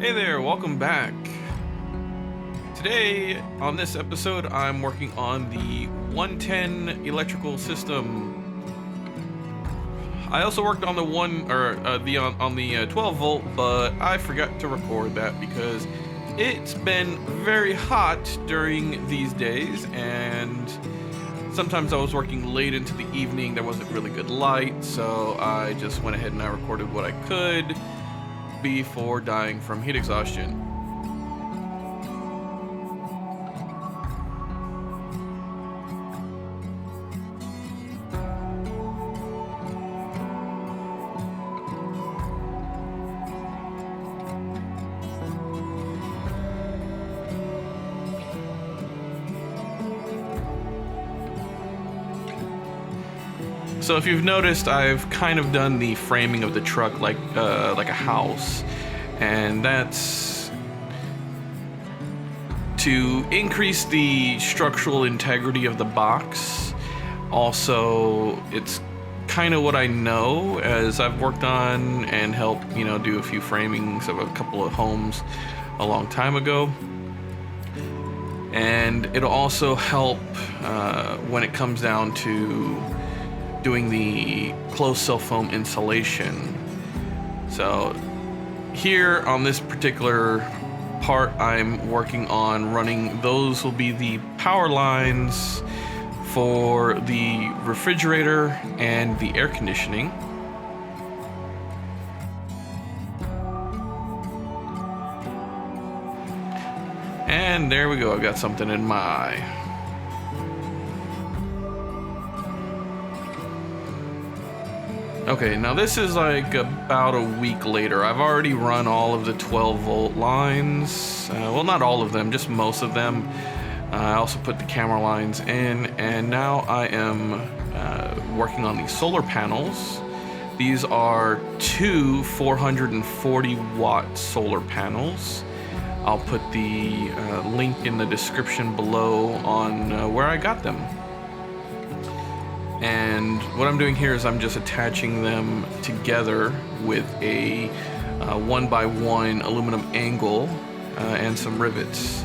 Hey there, welcome back. Today, on this episode, I'm working on the 110 electrical system. I also worked on the on the 12 volt, but I forgot to record that because it's been very hot during these days, and sometimes I was working late into the evening. There wasn't really good light, so I just went ahead and I recorded what I could before dying from heat exhaustion. So if you've noticed, I've kind of done the framing of the truck like a house, and that's to increase the structural integrity of the box. Also, it's kind of what I know, as I've worked on and helped, do a few framings of a couple of homes a long time ago. And it'll also help when it comes down to doing the closed cell foam insulation. So here on this particular part, I'm working on running, those will be the power lines for the refrigerator and the air conditioning. And there we go, I've got something in my eye. Okay, now this is like about a week later. I've already run all of the 12 volt lines. Well, not all of them, just most of them. I also put the camera lines in, and now I am working on the solar panels. These are two 440 watt solar panels. I'll put the link in the description below on where I got them. And what I'm doing here is I'm just attaching them together with a 1x1 aluminum angle and some rivets.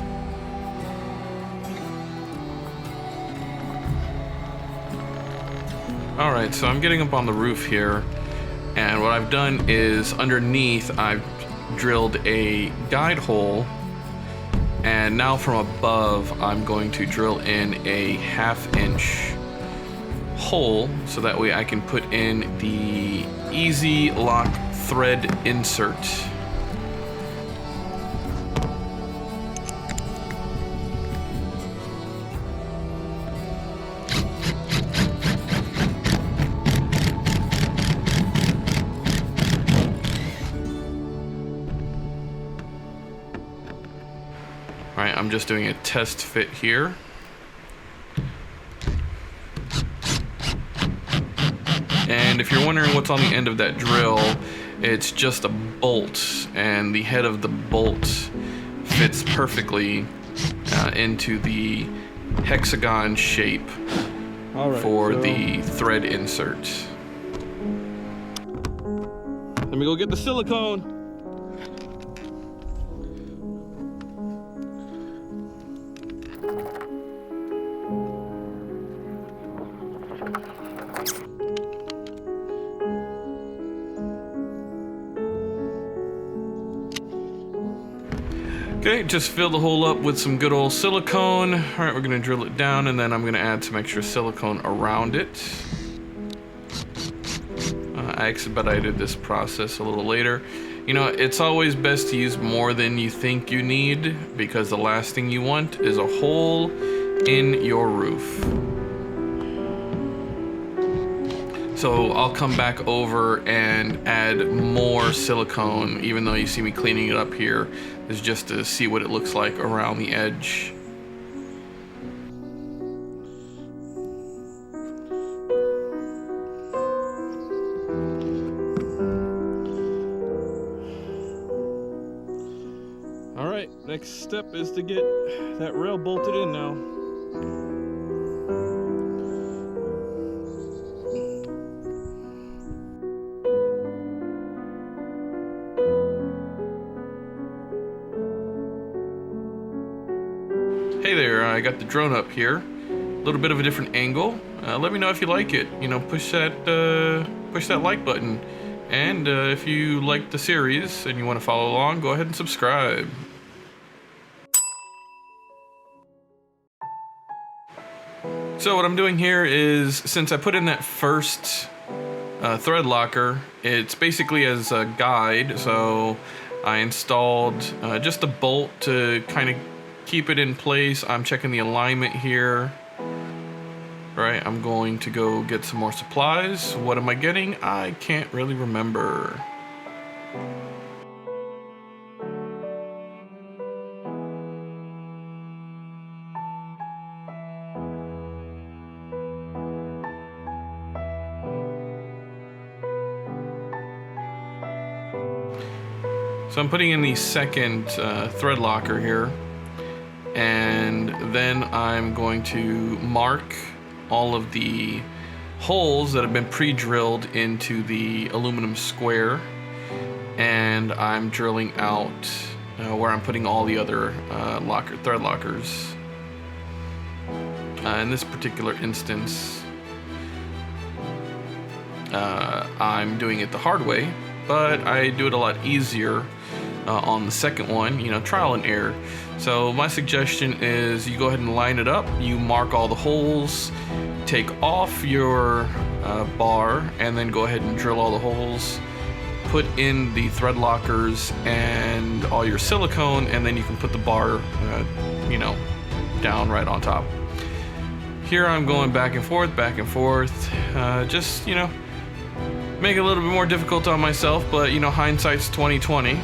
Alright, so I'm getting up on the roof here, and what I've done is underneath I've drilled a guide hole, and now from above I'm going to drill in a 1/2 inch hole, so that way I can put in the easy lock thread insert. Alright, I'm just doing a test fit here. And if you're wondering what's on the end of that drill, it's just a bolt, and the head of the bolt fits perfectly into the hexagon shape for the thread insert. Let me go get the silicone. Okay, just fill the hole up with some good old silicone. All right, we're gonna drill it down, and then I'm gonna add some extra silicone around it. I expedited this process a little later. It's always best to use more than you think you need, because the last thing you want is a hole in your roof. So I'll come back over and add more silicone, even though you see me cleaning it up here. Is just to see what it looks like around the edge. All right, next step is to get that rail bolted in now. Hey there, I got the drone up here. A little bit of a different angle. Let me know if you like it. You know, push that like button. And if you like the series and you want to follow along, go ahead and subscribe. So what I'm doing here is, since I put in that first thread locker, it's basically as a guide. So I installed just a bolt to kind of keep it in place. I'm checking the alignment here. Right, I'm going to go get some more supplies. What am I getting? I can't really remember. So I'm putting in the second thread locker here, and then I'm going to mark all of the holes that have been pre-drilled into the aluminum square, and I'm drilling out where I'm putting all the other thread lockers. In this particular instance, I'm doing it the hard way, but I do it a lot easier on the second one, you know, trial and error. So my suggestion is you go ahead and line it up, you mark all the holes, take off your bar, and then go ahead and drill all the holes, put in the thread lockers and all your silicone, and then you can put the bar, you know, down right on top. Here I'm going back and forth, just, you know, make it a little bit more difficult on myself, but, you know, hindsight's 20/20.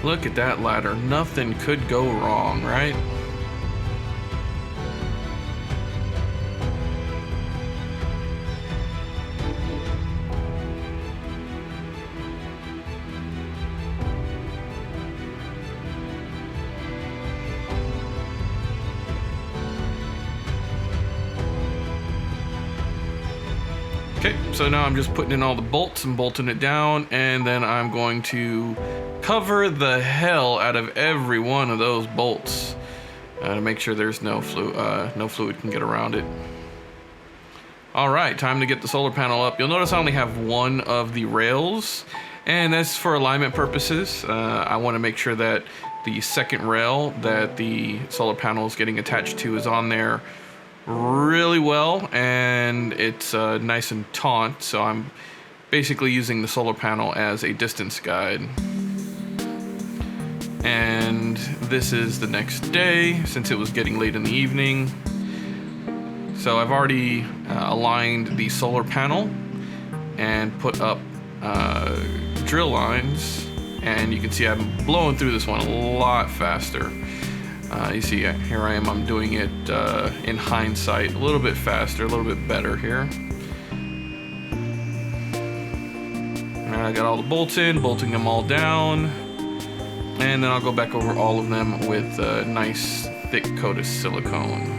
Look at that ladder. Nothing could go wrong, right? Okay, so now I'm just putting in all the bolts and bolting it down, and then I'm going to cover the hell out of every one of those bolts to make sure there's no fluid can get around it. All right, time to get the solar panel up. You'll notice I only have one of the rails, and that's for alignment purposes. I want to make sure that the second rail that the solar panel is getting attached to is on there really well, and it's nice and taut, so I'm basically using the solar panel as a distance guide. And this is the next day, since it was getting late in the evening. So I've already aligned the solar panel and put up drill lines, and you can see I'm blowing through this one a lot faster. You see, here I am, I'm doing it in hindsight, a little bit faster, a little bit better here. And I got all the bolts in, bolting them all down, and then I'll go back over all of them with a nice thick coat of silicone.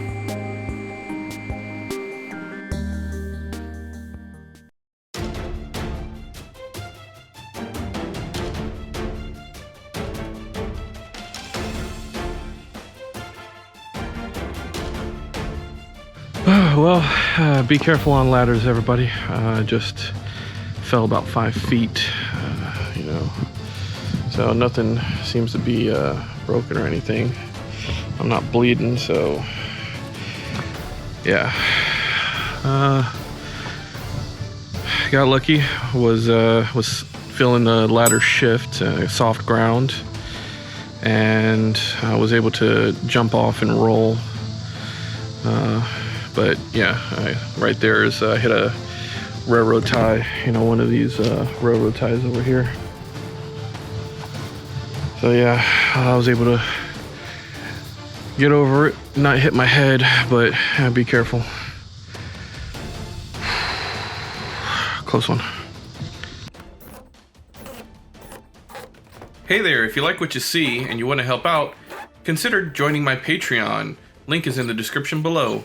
Well, be careful on ladders, everybody. Just fell about 5 feet, you know. So nothing seems to be broken or anything. I'm not bleeding, so yeah. Got lucky. Was feeling the ladder shift, soft ground, and I was able to jump off and roll. But yeah, right there is hit a railroad tie, you know, one of these railroad ties over here. So yeah, I was able to get over it, not hit my head, but be careful. Close one. Hey there, if you like what you see and you want to help out, consider joining my Patreon. Link is in the description below.